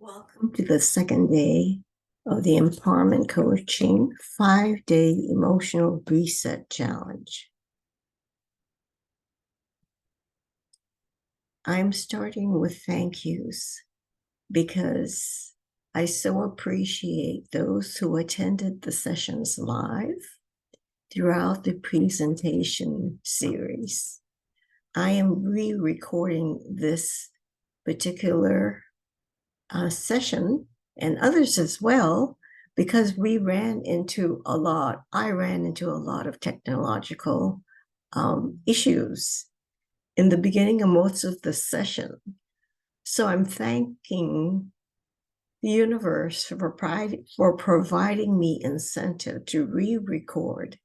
Welcome to the second day of the Empowerment Coaching 5-Day Emotional Reset Challenge. I'm starting with thank yous because I so appreciate those who attended the sessions live throughout the presentation series. I am re-recording this particular session and others as well, because I ran into a lot of technological issues in the beginning of most of the session. So I'm thanking the universe for providing me incentive to re-record,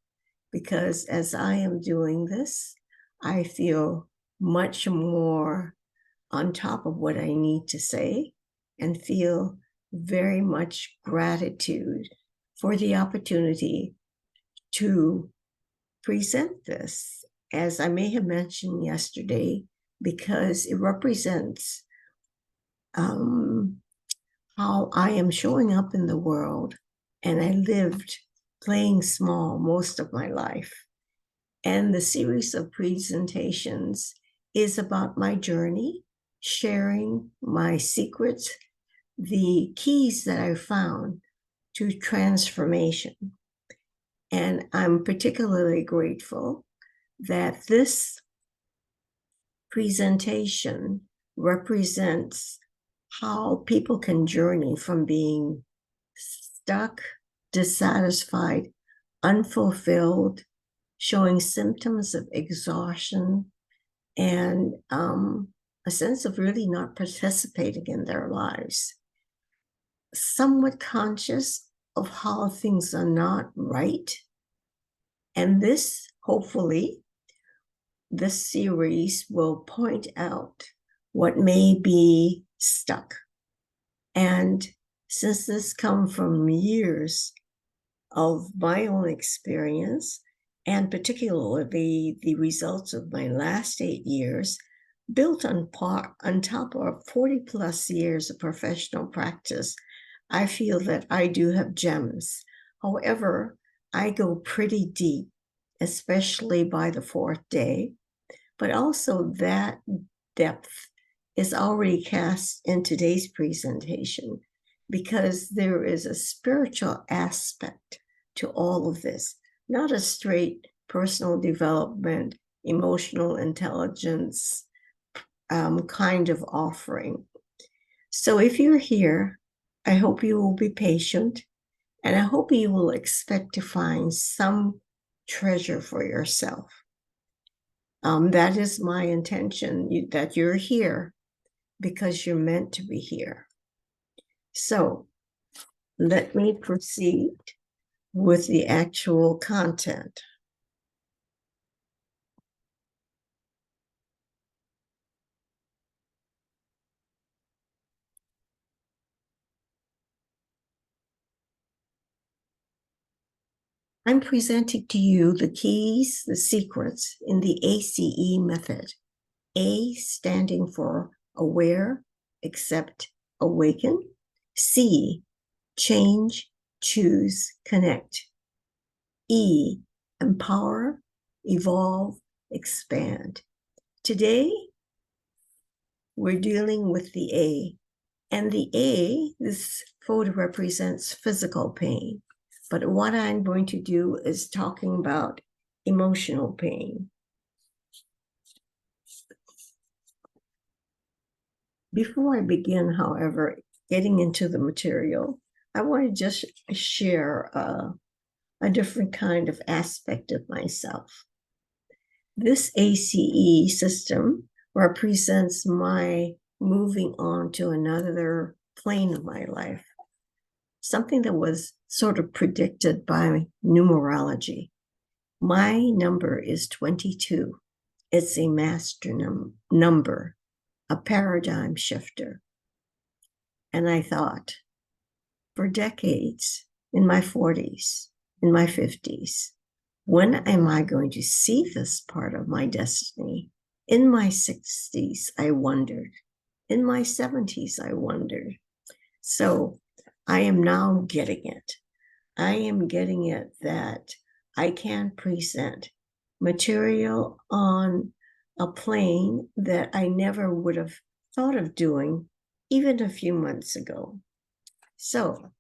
because as I am doing this, I feel much more on top of what I need to say and feel very much gratitude for the opportunity to present this, as I may have mentioned yesterday, because it represents how I am showing up in the world. And I lived playing small most of my life. And the series of presentations is about my journey, sharing my secrets, the keys that I found to transformation. And I'm particularly grateful that this presentation represents how people can journey from being stuck, dissatisfied, unfulfilled, showing symptoms of exhaustion, and a sense of really not participating in their lives, somewhat conscious of how things are not right. And this, hopefully, this series will point out what may be stuck. And since this comes from years of my own experience, and particularly the results of my last 8 years, built on top of 40 plus years of professional practice, I feel that I do have gems. However, I go pretty deep, especially by the 4th day, but also that depth is already cast in today's presentation, because there is a spiritual aspect to all of this, not a straight personal development, emotional intelligence kind of offering. So if you're here, I hope you will be patient, and I hope you will expect to find some treasure for yourself. That is my intention, that you're here because you're meant to be here. So let me proceed with the actual content. I'm presenting to you the keys, the secrets in the A.C.E method. A standing for aware, accept, awaken. C, change, choose, connect. E, empower, evolve, expand. Today, we're dealing with the A. And the A, this photo represents physical pain. But what I'm going to do is talking about emotional pain. Before I begin, however, getting into the material, I want to just share a different kind of aspect of myself. This A.C.E system represents my moving on to another plane of my life, something that was sort of predicted by numerology. My number is 22. It's a master number, a paradigm shifter. And I thought, for decades, in my 40s, in my 50s, when am I going to see this part of my destiny? In my 60s, I wondered. In my 70s, I wondered. So I am now getting it. I am getting it that I can present material on a plane that I never would have thought of doing even a few months ago. So,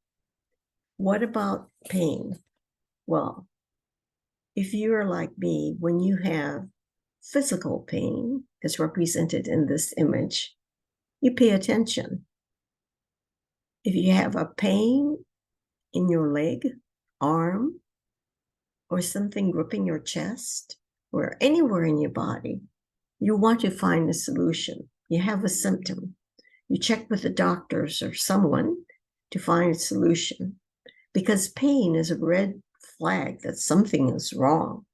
what about pain? Well, if you're like me, when you have physical pain, as represented in this image, you pay attention. If you have a pain in your leg, arm, or something gripping your chest, or anywhere in your body, you want to find a solution. You have a symptom. You check with the doctors or someone to find a solution because pain is a red flag that something is wrong.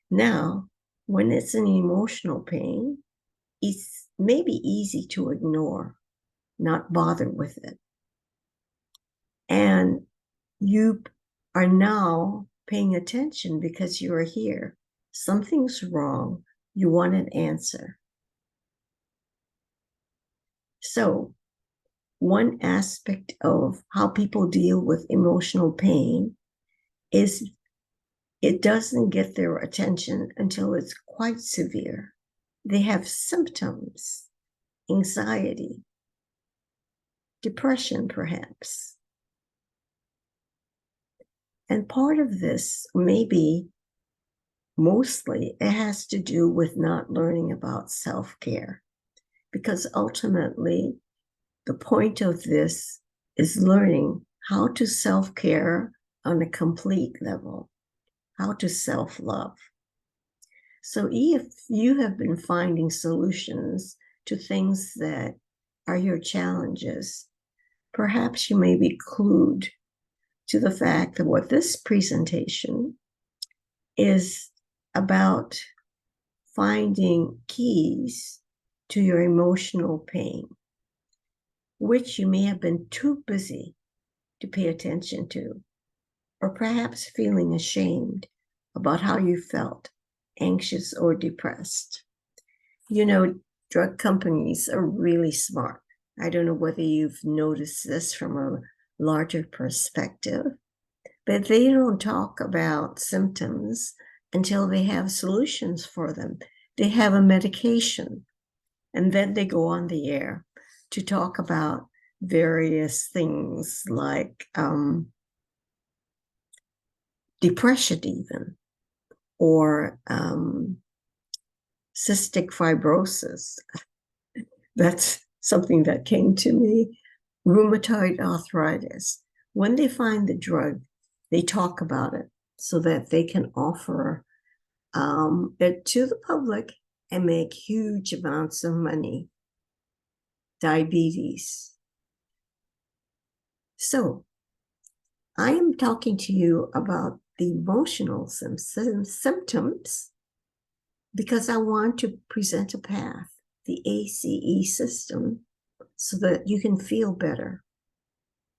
Now, when it's an emotional pain, it's maybe easy to ignore, not bother with it. And you are now paying attention because you are here. Something's wrong. You want an answer. So, one aspect of how people deal with emotional pain is it doesn't get their attention until it's quite severe. They have symptoms, anxiety, depression, perhaps. And part of this, maybe mostly, it has to do with not learning about self care. Because ultimately, the point of this is learning how to self care on a complete level, how to self love. So, if you have been finding solutions to things that are your challenges, perhaps you may be clued to the fact that what this presentation is about finding keys to your emotional pain, which you may have been too busy to pay attention to, or perhaps feeling ashamed about how you felt, anxious or depressed. You know, drug companies are really smart. I don't know whether you've noticed this from a larger perspective, but they don't talk about symptoms until they have solutions for them. They have a medication, and then they go on the air to talk about various things like depression, even, or cystic fibrosis. That's something that came to me. Rheumatoid arthritis. When they find the drug, they talk about it so that they can offer it to the public and make huge amounts of money. Diabetes. So, I am talking to you about the emotional symptoms because I want to present a path, the A.C.E system, so that you can feel better.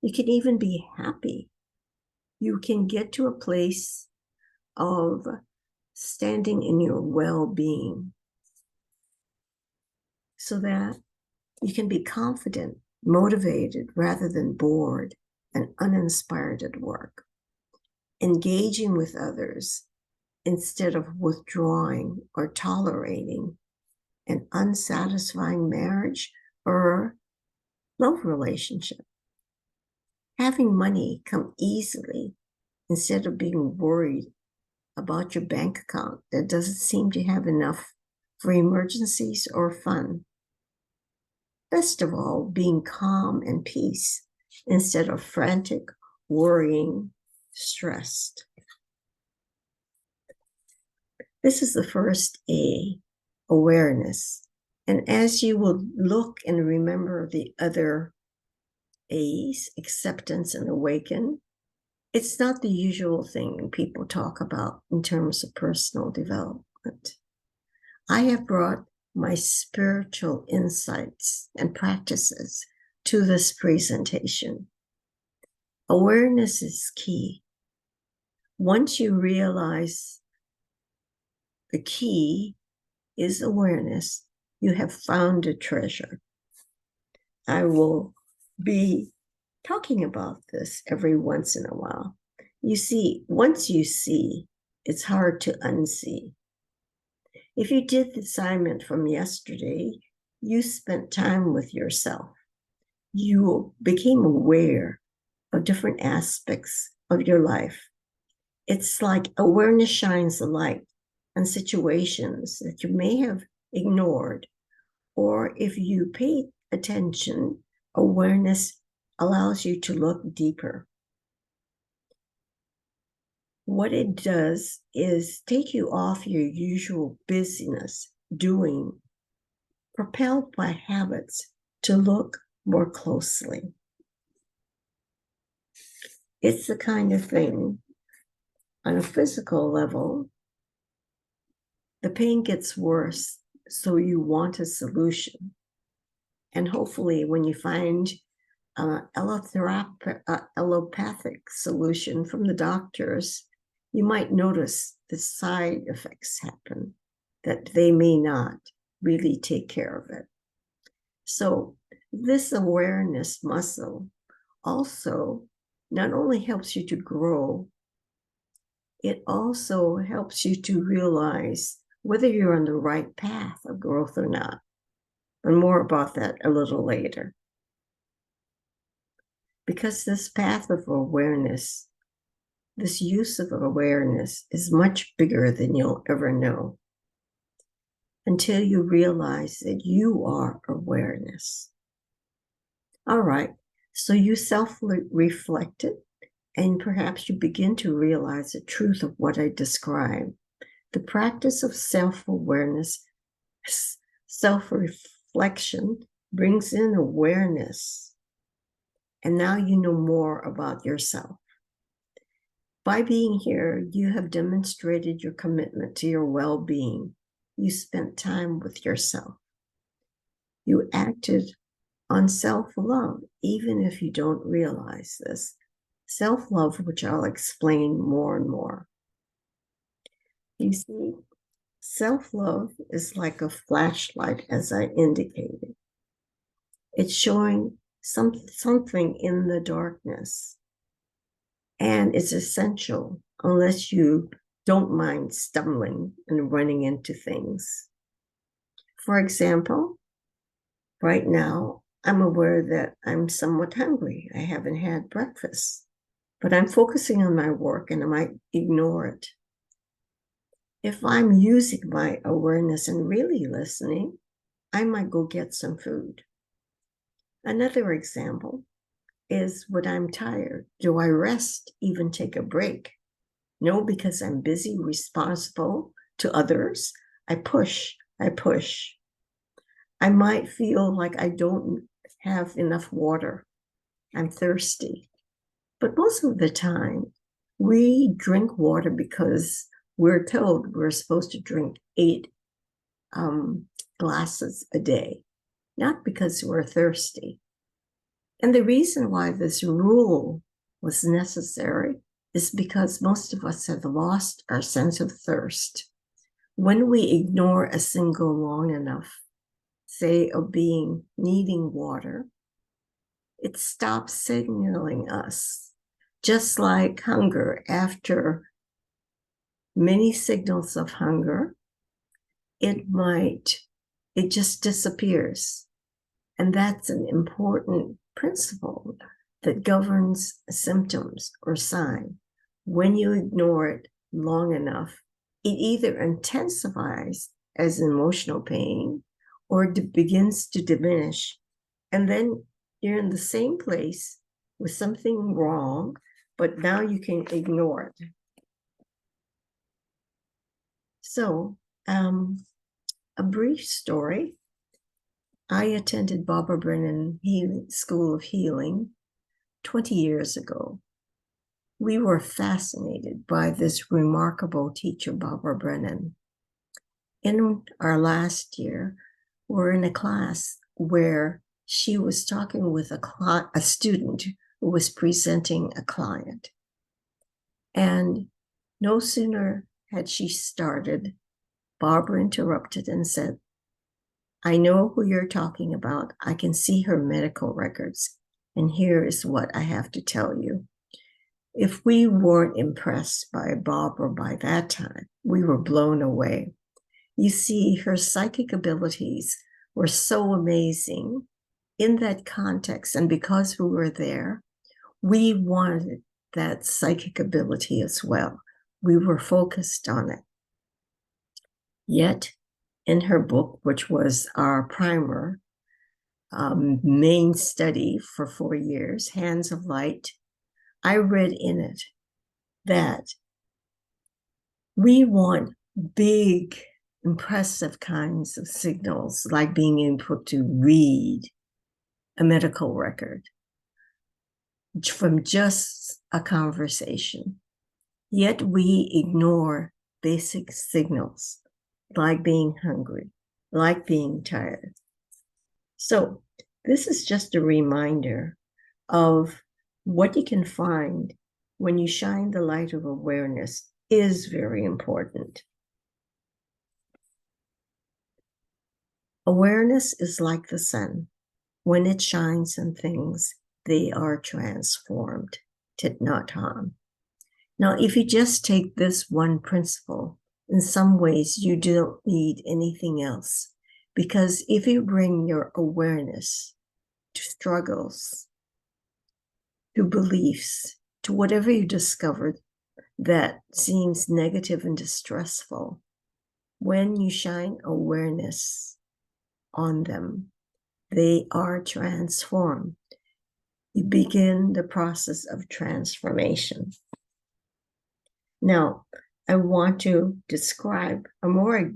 You can even be happy. You can get to a place of standing in your well-being so that you can be confident, motivated rather than bored and uninspired at work, engaging with others instead of withdrawing or tolerating an unsatisfying marriage or love relationship. Having money come easily instead of being worried about your bank account that doesn't seem to have enough for emergencies or fun. Best of all, being calm and peace instead of frantic, worrying, stressed. This is the first A, awareness. And as you will look and remember the other A's, acceptance and awaken, it's not the usual thing people talk about in terms of personal development. I have brought my spiritual insights and practices to this presentation. Awareness is key. Once you realize the key is awareness, you have found a treasure. I will be talking about this every once in a while. You see, once you see, it's hard to unsee. If you did the assignment from yesterday, you spent time with yourself. You became aware of different aspects of your life. It's like awareness shines a light on situations that you may have ignored, or if you pay attention, awareness allows you to look deeper. What it does is take you off your usual busyness, doing, propelled by habits to look more closely. It's the kind of thing on a physical level, the pain gets worse, so you want a solution. And hopefully, when you find an allopathic solution from the doctors, you might notice the side effects happen, that they may not really take care of it. So, this awareness muscle also not only helps you to grow, it also helps you to realize whether you're on the right path of growth or not. And more about that a little later. Because this path of awareness, this use of awareness is much bigger than you'll ever know until you realize that you are awareness. All right, so you self-reflected, and perhaps you begin to realize the truth of what I described. The practice of self-awareness, self-reflection brings in awareness. And now you know more about yourself. By being here, you have demonstrated your commitment to your well-being. You spent time with yourself. You acted on self-love, even if you don't realize this. Self-love, which I'll explain more and more. You see, self-love is like a flashlight, as I indicated. It's showing something in the darkness. And it's essential unless you don't mind stumbling and running into things. For example, right now, I'm aware that I'm somewhat hungry. I haven't had breakfast, but I'm focusing on my work and I might ignore it. If I'm using my awareness and really listening, I might go get some food. Another example is when I'm tired. Do I rest, even take a break? No, because I'm busy, responsible to others. I push. I might feel like I don't have enough water. I'm thirsty. But most of the time, we drink water because we're told we're supposed to drink 8 glasses a day, not because we're thirsty. And the reason why this rule was necessary is because most of us have lost our sense of thirst. When we ignore a signal long enough, say of being needing water, it stops signaling us. Just like hunger, after many signals of hunger, it just disappears. And that's an important principle that governs symptoms or sign. When you ignore it long enough, it either intensifies as emotional pain or begins to diminish. And then you're in the same place with something wrong, but now you can ignore it. So, a brief story. I attended Barbara Brennan School of Healing 20 years ago. We were fascinated by this remarkable teacher, Barbara Brennan. In our last year, we're in a class where she was talking with a student who was presenting a client. And no sooner had she started, Barbara interrupted and said, I know who you're talking about. I can see her medical records. And here is what I have to tell you. If we weren't impressed by Barbara by that time, we were blown away. You see, her psychic abilities were so amazing in that context. And because we were there, we wanted that psychic ability as well. We were focused on it. Yet, in her book, which was our primer, main study for 4 years, Hands of Light, I read in it that we want big, impressive kinds of signals, like being able to read a medical record from just a conversation. Yet we ignore basic signals, like being hungry, like being tired. So this is just a reminder of what you can find when you shine the light of awareness is very important. Awareness is like the sun. When it shines on things, they are transformed, Thich Nhat Hanh. Now, if you just take this one principle, in some ways you don't need anything else. Because if you bring your awareness to struggles, to beliefs, to whatever you discovered that seems negative and distressful, when you shine awareness on them, they are transformed. You begin the process of transformation. Now, I want to describe a more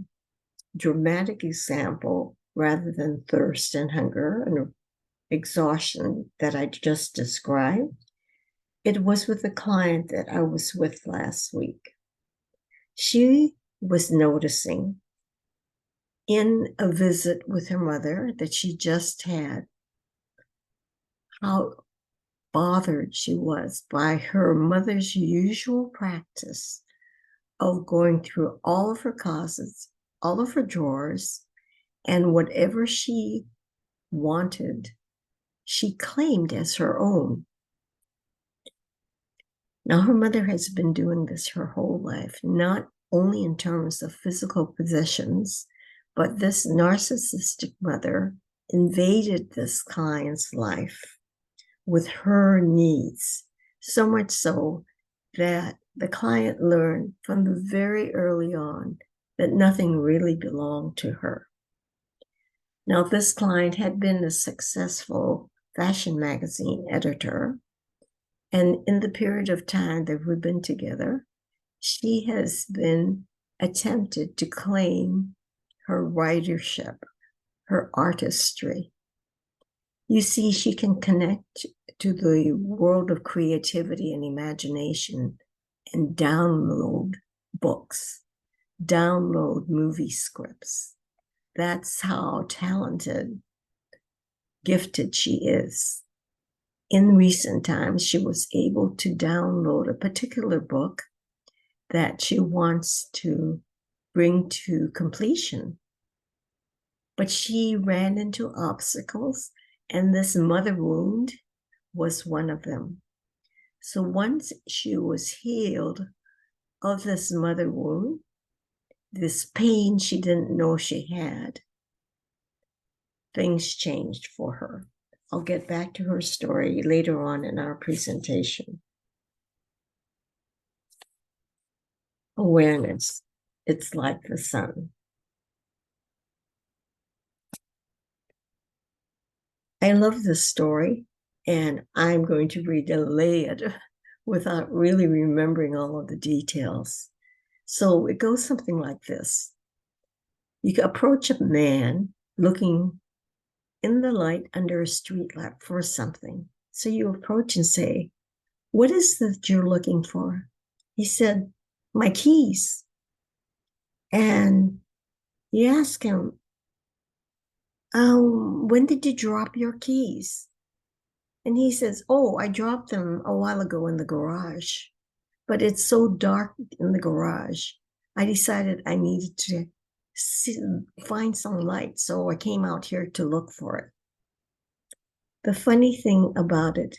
dramatic example rather than thirst and hunger and exhaustion that I just described. It was with a client that I was with last week. She was noticing in a visit with her mother that she just had how bothered she was by her mother's usual practice of going through all of her closets, all of her drawers, and whatever she wanted, she claimed as her own. Now, her mother has been doing this her whole life, not only in terms of physical possessions, but this narcissistic mother invaded this client's life with her needs, so much so that the client learned from the very early on that nothing really belonged to her. Now, this client had been a successful fashion magazine editor, and in the period of time that we've been together, she has been attempted to claim her writership, her artistry. You see, she can connect to the world of creativity and imagination and download books, download movie scripts. That's how talented, gifted she is. In recent times, she was able to download a particular book that she wants to bring to completion. But she ran into obstacles, and this mother wound was one of them. So once she was healed of this mother wound, this pain she didn't know she had, things changed for her. I'll get back to her story later on in our presentation. Awareness, it's like the sun. I love this story, and I'm going to relay it without really remembering all of the details. So it goes something like this. You can approach a man looking in the light under a street lamp for something. So you approach and say, "What is that you're looking for?" He said, "My keys." And you ask him, when did you drop your keys? And he says, "Oh, I dropped them a while ago in the garage, but it's so dark in the garage. I decided I needed to find some light. So I came out here to look for it." The funny thing about it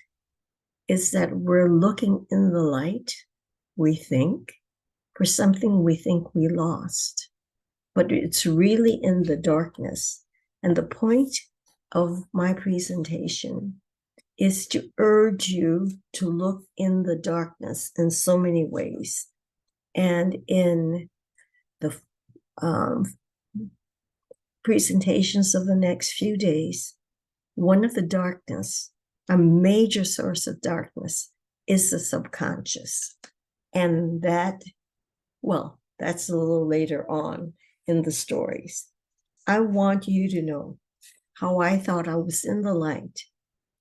is that we're looking in the light, we think, for something we think we lost, but it's really in the darkness. And the point of my presentation is to urge you to look in the darkness in so many ways. And in the presentations of the next few days, one of the darkness, a major source of darkness, is the subconscious. And that, well, that's a little later on in the stories. I want you to know how I thought I was in the light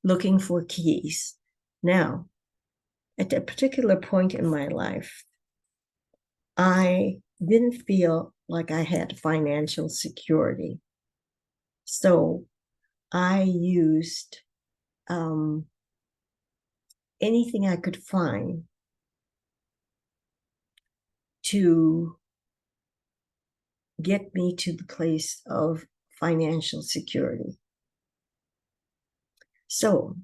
looking for keys. Now, at a particular point in my life, I didn't feel like I had financial security. So I used anything I could find to get me to the place of financial security. So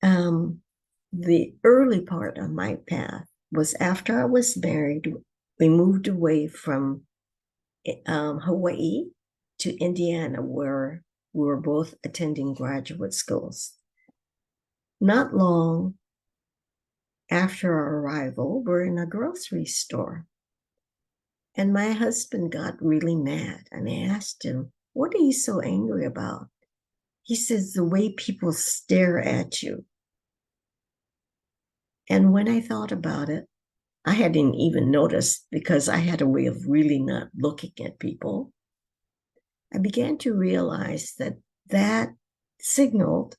the early part of my path was after I was married. We moved away from Hawaii to Indiana, where we were both attending graduate schools. Not long after our arrival, we're in a grocery store. And my husband got really mad. And I asked him, "What are you so angry about?" He says, "The way people stare at you." And when I thought about it, I hadn't even noticed because I had a way of really not looking at people. I began to realize that that signaled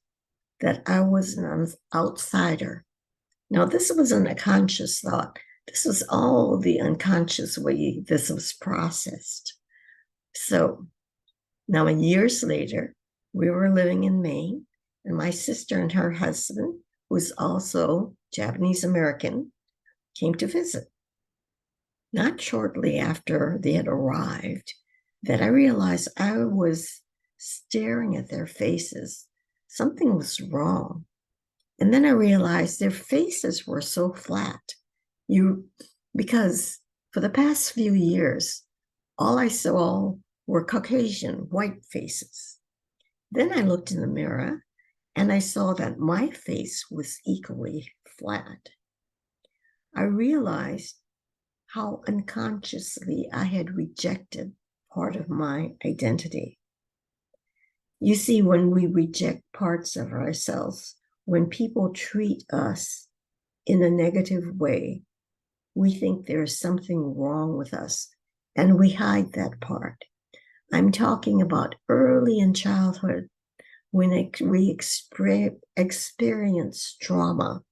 that I was an outsider. Now, this wasn't a conscious thought. This was all the unconscious way this was processed. So now, years later, we were living in Maine, and my sister and her husband, who's also Japanese American, came to visit. Not shortly after they had arrived, that I realized I was staring at their faces. Something was wrong. And then I realized their faces were so flat. Because for the past few years, all I saw were Caucasian white faces. Then I looked in the mirror and I saw that my face was equally flat. I realized how unconsciously I had rejected part of my identity. You see, when we reject parts of ourselves, when people treat us in a negative way, we think there's something wrong with us, and we hide that part. I'm talking about early in childhood when we experience trauma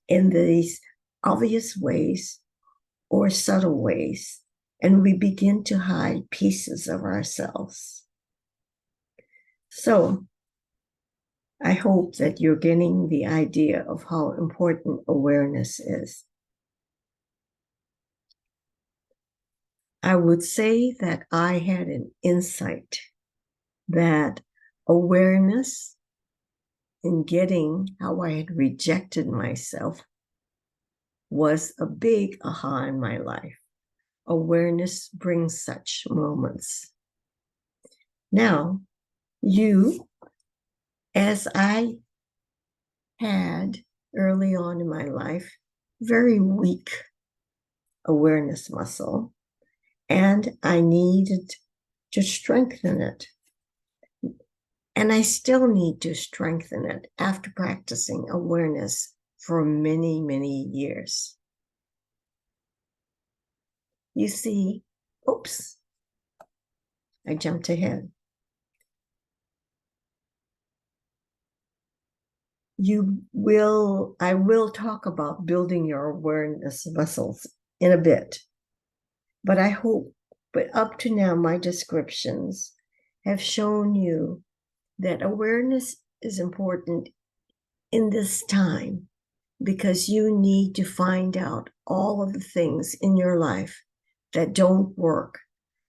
in these obvious ways or subtle ways, and we begin to hide pieces of ourselves. So I hope that you're getting the idea of how important awareness is. I would say that I had an insight that awareness in getting how I had rejected myself was a big aha in my life. Awareness brings such moments. Now, you, as I had early on in my life, very weak awareness muscle, and I needed to strengthen it. And I still need to strengthen it after practicing awareness for many, many years. You see, oops, I jumped ahead. I will talk about building your awareness muscles in a bit, but up to now, my descriptions have shown you that awareness is important in this time because you need to find out all of the things in your life that don't work.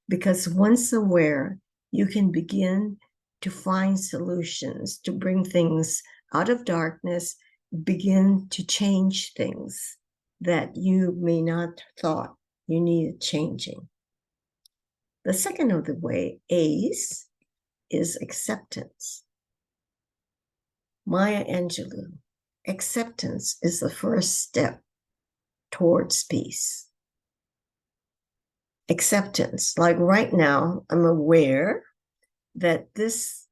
Because once aware, you can begin to find solutions, to bring things out of darkness, begin to change things that you may not thought you needed changing. The second of the way, A's, is acceptance. Maya Angelou, acceptance is the first step towards peace. Acceptance, like right now, I'm aware that this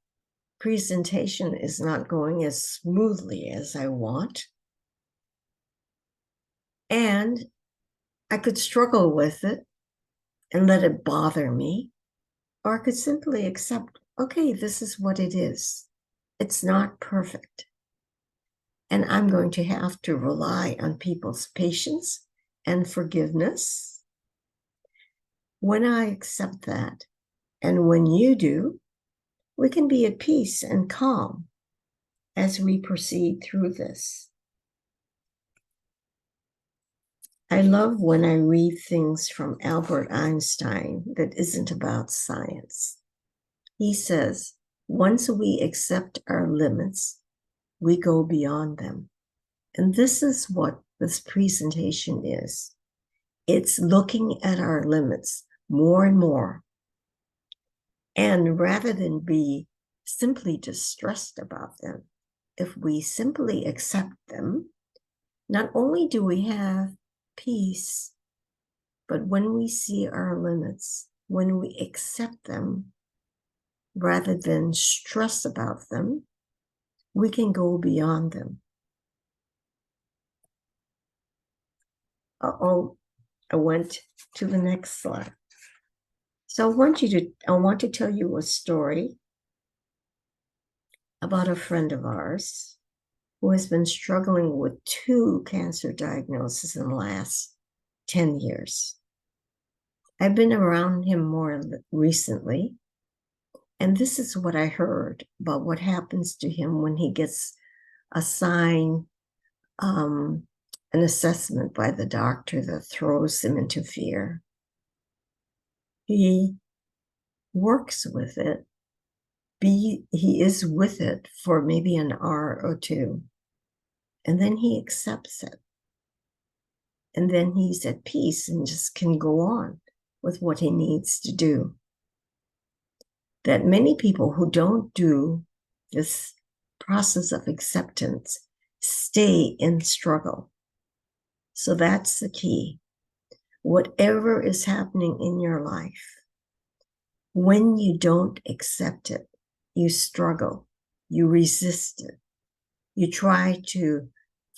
presentation is not going as smoothly as I want. And I could struggle with it and let it bother me, or I could simply accept, okay, this is what it is. It's not perfect. And I'm going to have to rely on people's patience and forgiveness. When I accept that, and when you do, we can be at peace and calm as we proceed through this. I love when I read things from Albert Einstein that isn't about science. He says, once we accept our limits, we go beyond them. And this is what this presentation is. It's looking at our limits more and more. And rather than be simply distressed about them, if we simply accept them, not only do we have peace, but when we see our limits, when we accept them, rather than stress about them, we can go beyond them. I went to the next slide. So I want to tell you a story about a friend of ours who has been struggling with 2 cancer diagnoses in the last 10 years. I've been around him more recently, and this is what I heard about what happens to him when he gets assigned an assessment by the doctor that throws him into fear. He works with it. He is with it for maybe an hour or 2, and then he accepts it. And then he's at peace and just can go on with what he needs to do. That many people who don't do this process of acceptance stay in struggle. So that's the key. Whatever is happening in your life, when you don't accept it, you struggle, you resist it, you try to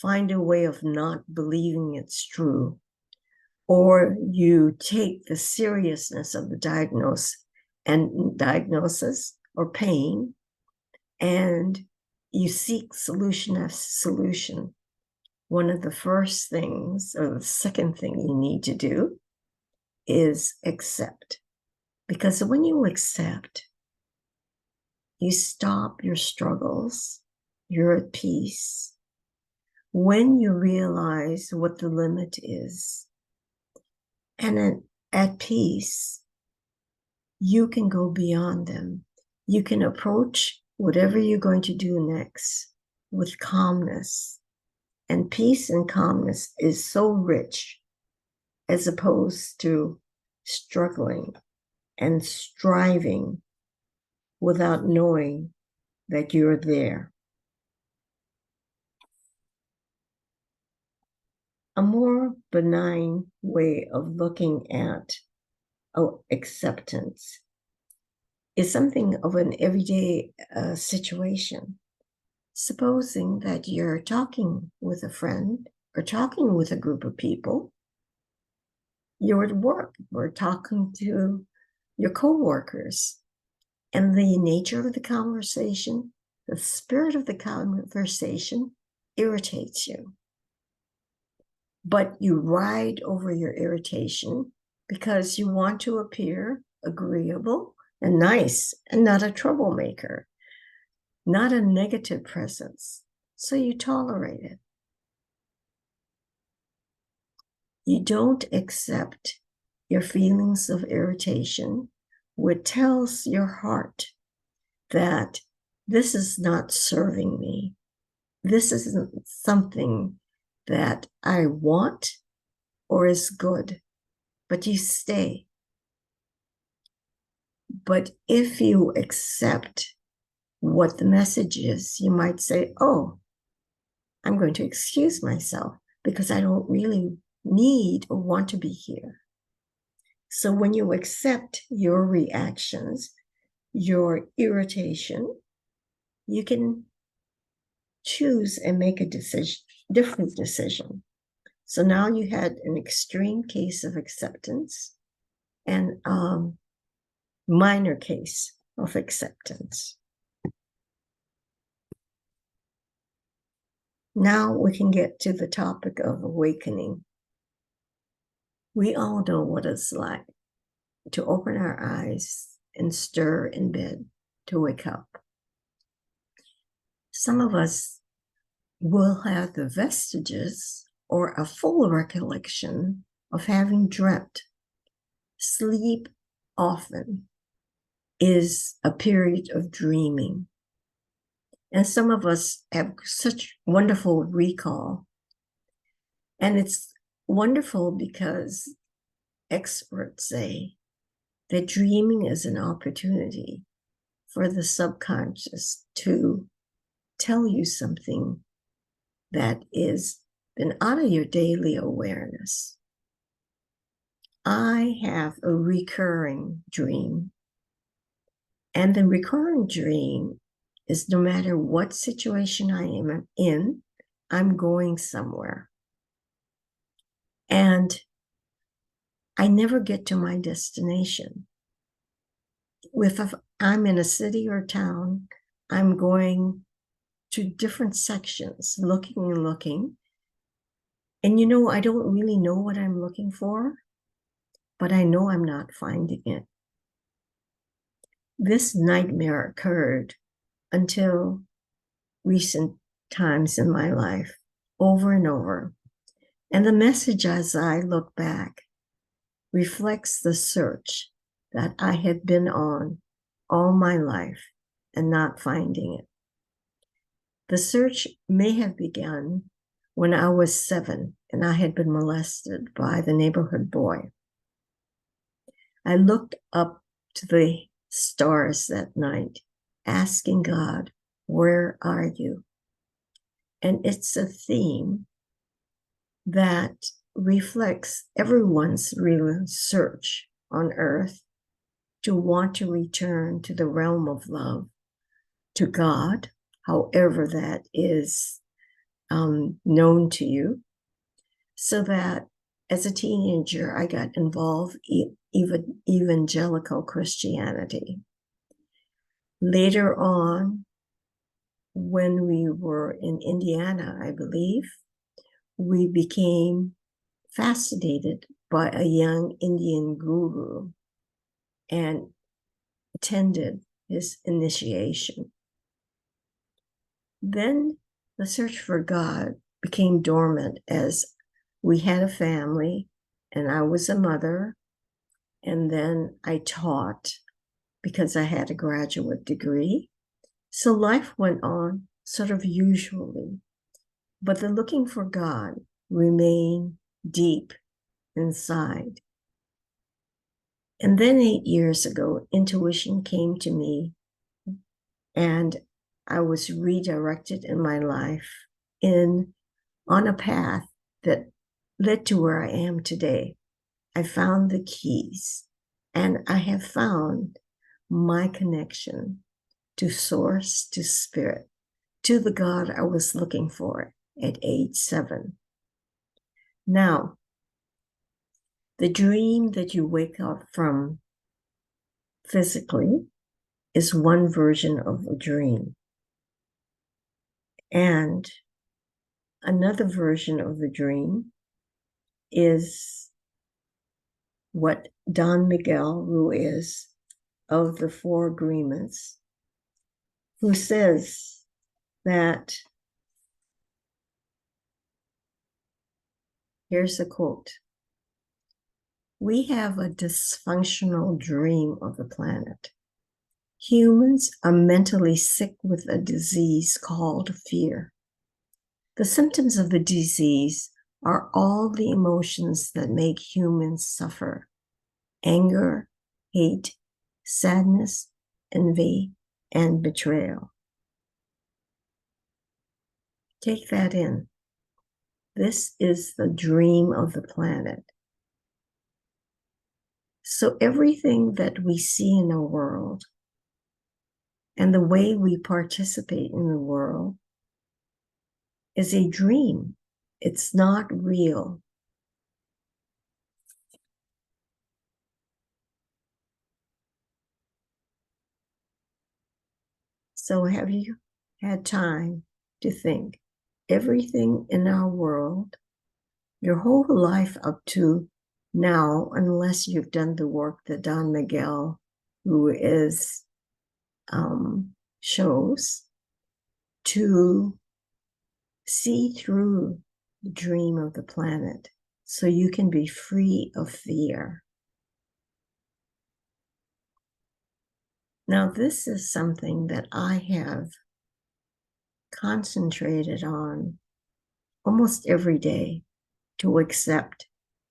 find a way of not believing it's true, or you take the seriousness of the diagnosis or pain, and you seek solution after solution. One of the first things, or the second thing you need to do, is accept. Because when you accept, you stop your struggles, you're at peace. When you realize what the limit is, and at peace, you can go beyond them. You can approach whatever you're going to do next with calmness. And peace and calmness is so rich, as opposed to struggling and striving without knowing that you're there. A more benign way of looking at acceptance is something of an everyday situation. Supposing that you're talking with a friend or talking with a group of people, you're at work, or talking to your coworkers, and the nature of the conversation, the spirit of the conversation irritates you. But you ride over your irritation because you want to appear agreeable and nice and not a troublemaker, not a negative presence. So you tolerate it. You don't accept your feelings of irritation, which tells your heart that this is not serving me. This isn't something that I want or is good, but you stay. But if you accept what the message is, you might say, oh, I'm going to excuse myself because I don't really need or want to be here. So when you accept your reactions, your irritation, you can choose and make a decision, different decision. So now you had an extreme case of acceptance and minor case of acceptance. Now we can get to the topic of awakening. We all know what it's like to open our eyes and stir in bed to wake up. Some of us will have the vestiges or a full recollection of having dreamt. Sleep often is a period of dreaming. And some of us have such wonderful recall. And it's wonderful because experts say that dreaming is an opportunity for the subconscious to tell you something that is been out of your daily awareness. I have a recurring dream, and the recurring dream is no matter what situation I am in, I'm going somewhere. And I never get to my destination. If I'm in a city or town, I'm going to different sections, looking and looking. And I don't really know what I'm looking for, but I know I'm not finding it. This nightmare occurred until recent times in my life, over and over. And the message as I look back reflects the search that I had been on all my life and not finding it. The search may have begun when I was 7 and I had been molested by the neighborhood boy. I looked up to the stars that night, asking God, where are you? And it's a theme that reflects everyone's real search on earth to want to return to the realm of love, to God, however that is known to you. So that as a teenager, I got involved in evangelical Christianity. Later on, when we were in Indiana, I believe, we became fascinated by a young Indian guru and attended his initiation. Then the search for God became dormant as we had a family and I was a mother. And then I taught because I had a graduate degree. So life went on sort of usually, but the looking for God remained deep inside. And then 8 years ago, intuition came to me and I was redirected in my life on a path that led to where I am today. I found the keys and I have found my connection to source, to spirit, to the God I was looking for at age 7. Now, the dream that you wake up from physically is one version of a dream. And another version of the dream is what Don Miguel Ruiz of the Four Agreements, who says that, here's a quote, we have a dysfunctional dream of the planet. Humans are mentally sick with a disease called fear. The symptoms of the disease are all the emotions that make humans suffer: anger, hate, sadness, envy, and betrayal. Take that in. This is the dream of the planet. So everything that we see in the world and the way we participate in the world is a dream. It's not real. So have you had time to think everything in our world, your whole life up to now, unless you've done the work that Don Miguel, who is shows, to see through the dream of the planet so you can be free of fear. Now, this is something that I have concentrated on almost every day, to accept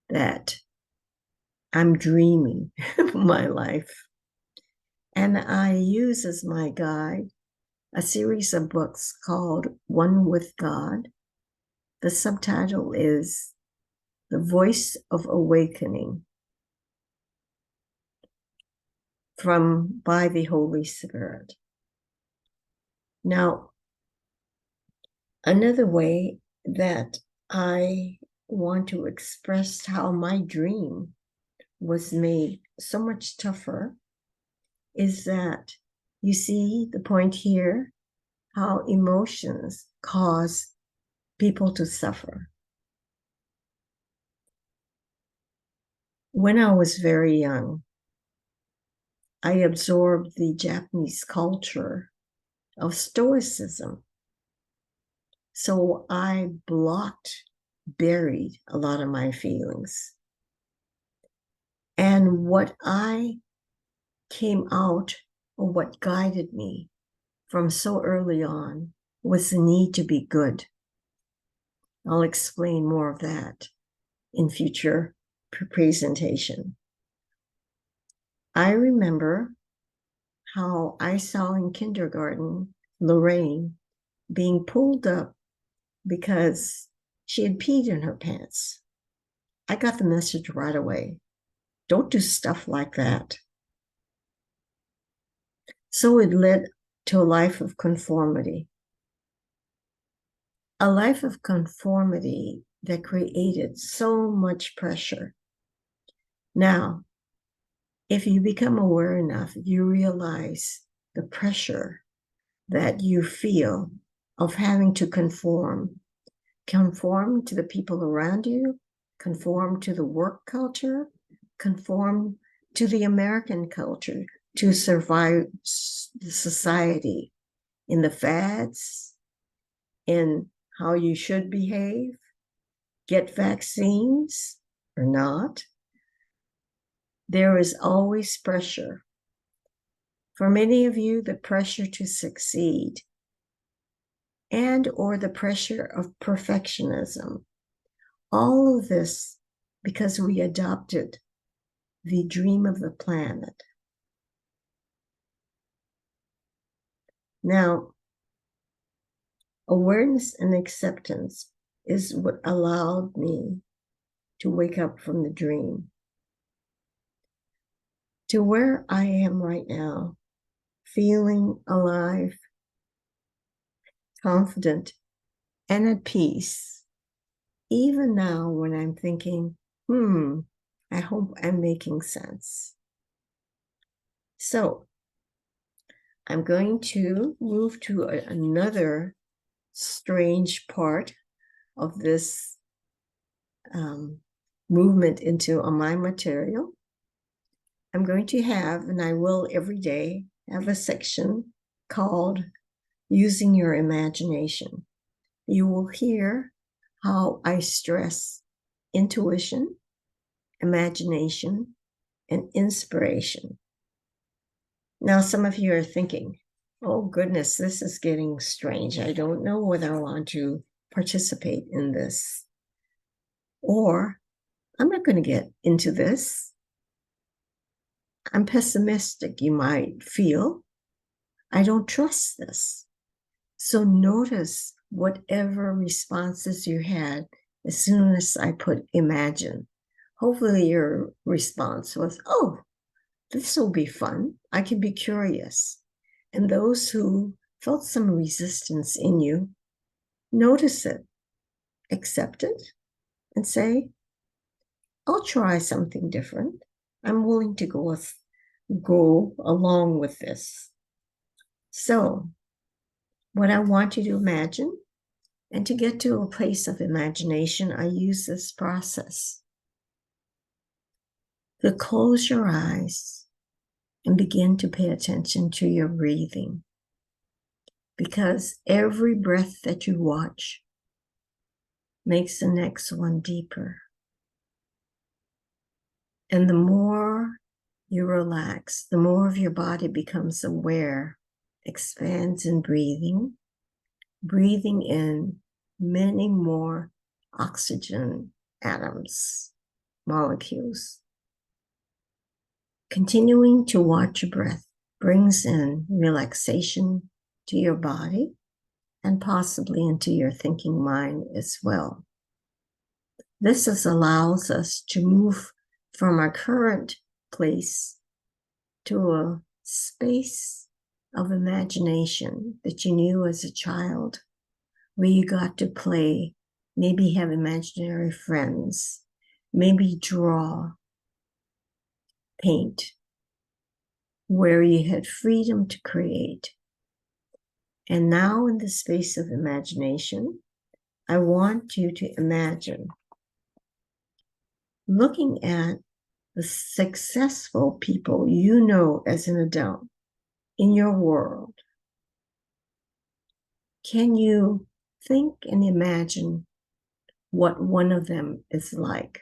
that I'm dreaming my life. And I use as my guide a series of books called One with God. The subtitle is The Voice of Awakening by the Holy Spirit. Now, another way that I want to express how my dream was made so much tougher is that you see the point here, how emotions cause people to suffer. When I was very young, I absorbed the Japanese culture of Stoicism. So I buried a lot of my feelings. And what I came out, or what guided me from so early on, was the need to be good. I'll explain more of that in future presentation. I remember how I saw in kindergarten Lorraine being pulled up because she had peed in her pants. I got the message right away. Don't do stuff like that. So it led to a life of conformity. A life of conformity that created so much pressure. Now, if you become aware enough, you realize the pressure that you feel of having to conform to the people around you, conform to the work culture, conform to the American culture to survive the society, in the fads, in how you should behave, get vaccines or not. There is always pressure. For many of you, the pressure to succeed and or the pressure of perfectionism. All of this because we adopted the dream of the planet. Now, awareness and acceptance is what allowed me to wake up from the dream to where I am right now, feeling alive, confident, and at peace. Even now, when I'm thinking, I hope I'm making sense. So, I'm going to move to another strange part of this movement into my material. I'm going to have, and I will every day, have a section called Using Your Imagination. You will hear how I stress intuition, imagination, and inspiration. Now, some of you are thinking, oh, goodness, this is getting strange. I don't know whether I want to participate in this, or I'm not going to get into this. I'm pessimistic, you might feel. I don't trust this. So notice whatever responses you had as soon as I put imagine. Hopefully, your response was, oh, this will be fun. I can be curious. And those who felt some resistance in you, notice it, accept it, and say, I'll try something different. I'm willing to go along with this. So, what I want you to imagine, and to get to a place of imagination, I use this process. To close your eyes and begin to pay attention to your breathing. Because every breath that you watch makes the next one deeper. And the more you relax, the more of your body becomes aware, expands in breathing, breathing in many more oxygen atoms, molecules. Continuing to watch your breath brings in relaxation to your body and possibly into your thinking mind as well. This allows us to move from our current place to a space of imagination that you knew as a child, where you got to play, maybe have imaginary friends, maybe draw, paint, where you had freedom to create. And now, in the space of imagination, I want you to imagine looking at the successful people you know as an adult in your world. Can you think and imagine what one of them is like?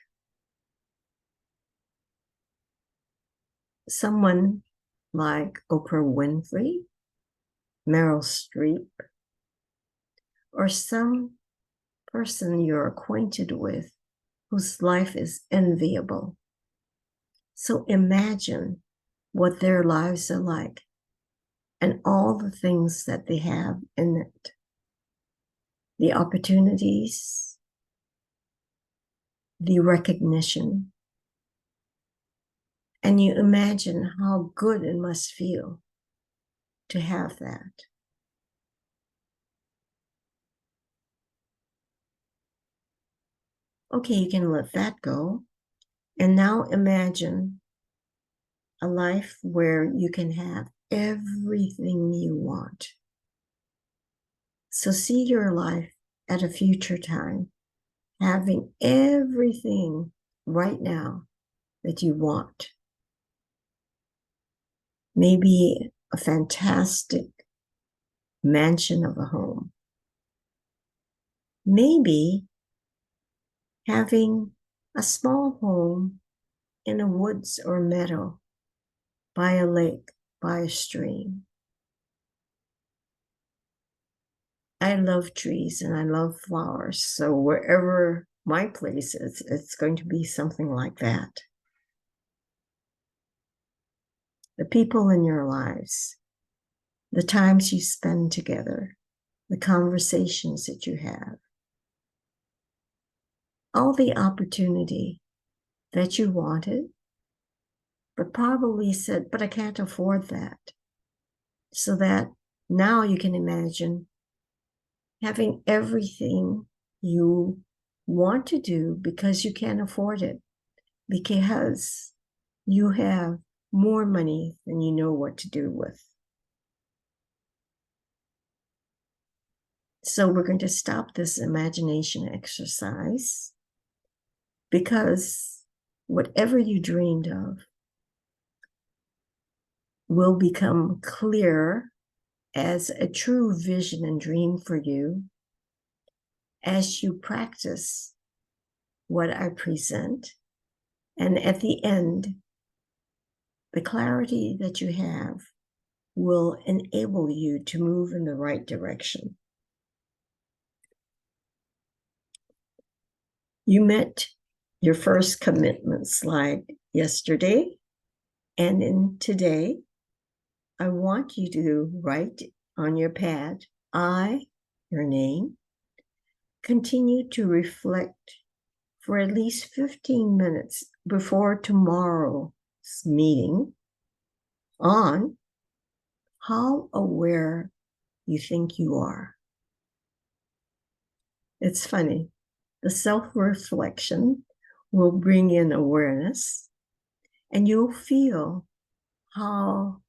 Someone like Oprah Winfrey, Meryl Streep, or some person you're acquainted with whose life is enviable. So imagine what their lives are like and all the things that they have in it. The opportunities, the recognition, and you imagine how good it must feel to have that. Okay, you can let that go. And now imagine a life where you can have everything you want. So see your life at a future time, having everything right now that you want. Maybe a fantastic mansion of a home. Maybe having a small home in a woods or meadow, by a lake, by a stream. I love trees and I love flowers. So wherever my place is, it's going to be something like that. The people in your lives, the times you spend together, the conversations that you have, all the opportunity that you wanted, but probably said, but I can't afford that. So that now you can imagine having everything you want to do because you can't afford it, because you have more money than you know what to do with. So we're going to stop this imagination exercise, because whatever you dreamed of will become clear as a true vision and dream for you as you practice what I present. And at the end, the clarity that you have will enable you to move in the right direction. You met your first commitment slide yesterday, and in today, I want you to write on your pad, I, your name, continue to reflect for at least 15 minutes before tomorrow's meeting on how aware you think you are. It's funny. The self-reflection will bring in awareness, and you'll feel how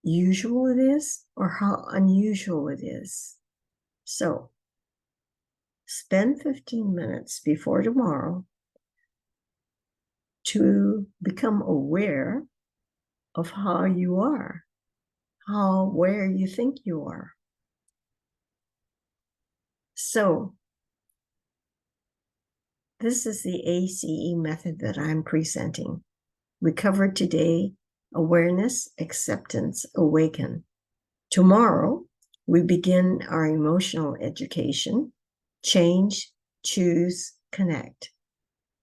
usual it is or how unusual it is. So spend 15 minutes before tomorrow to become aware of how you are, where you think you are. So this is the A.C.E method that I'm presenting. We covered today awareness, acceptance, awaken. Tomorrow, we begin our emotional education, change, choose, connect.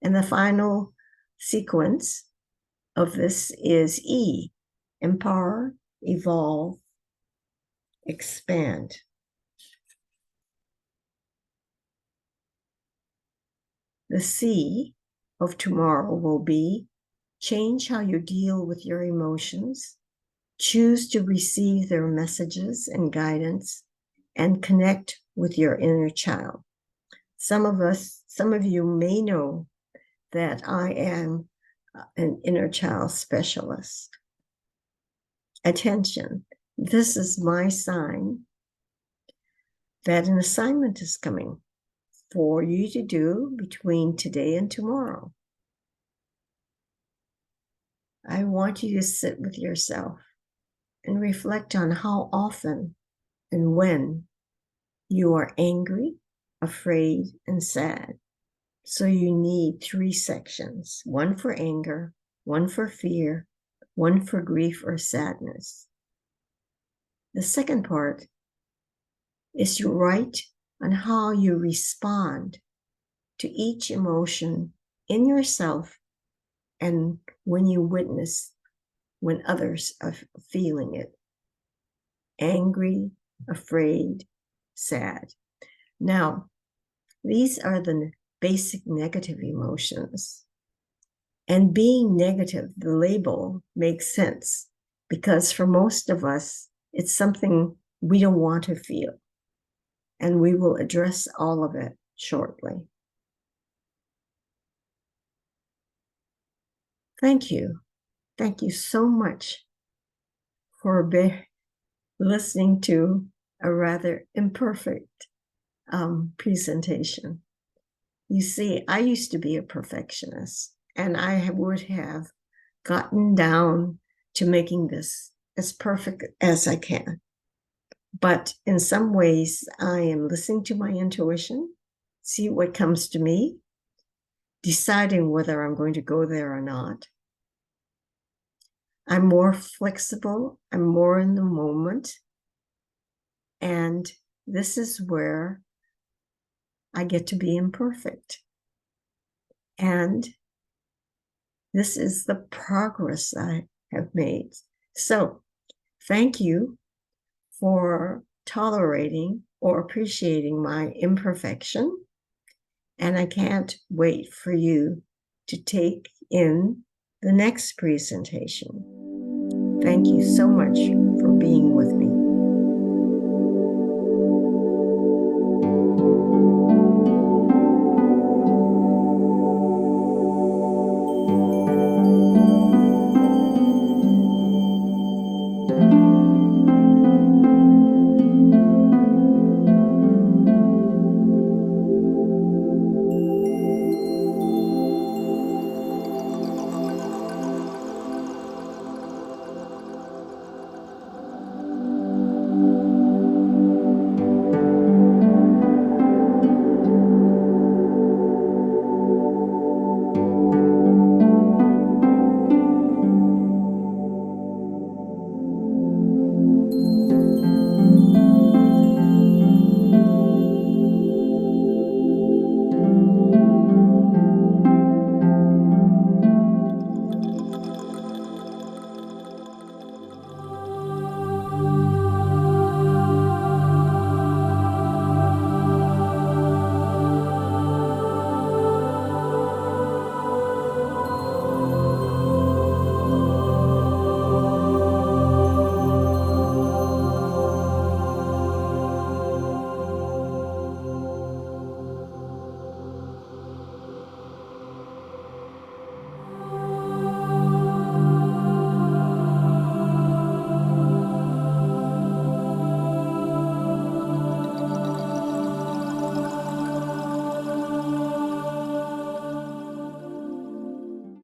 And the final sequence of this is E, empower, evolve, expand. The C of tomorrow will be change how you deal with your emotions, choose to receive their messages and guidance, and connect with your inner child. Some of you may know that I am an inner child specialist. Attention, this is my sign that an assignment is coming for you to do between today and tomorrow. I want you to sit with yourself and reflect on how often and when you are angry, afraid, and sad. So you need 3 sections, one for anger, one for fear, one for grief or sadness. The second part is to write on how you respond to each emotion in yourself and when you witness when others are feeling it. Angry, afraid, sad. Now, these are the basic negative emotions. And being negative, the label makes sense because for most of us, it's something we don't want to feel. And we will address all of it shortly. Thank you. Thank you so much for listening to a rather imperfect presentation. You see, I used to be a perfectionist, and I would have gotten down to making this as perfect as I can. But in some ways, I am listening to my intuition, see what comes to me, deciding whether I'm going to go there or not. I'm more flexible, I'm more in the moment, and this is where I get to be imperfect. And this is the progress I have made. So thank you for tolerating or appreciating my imperfection. And I can't wait for you to take in the next presentation. Thank you so much for being with me.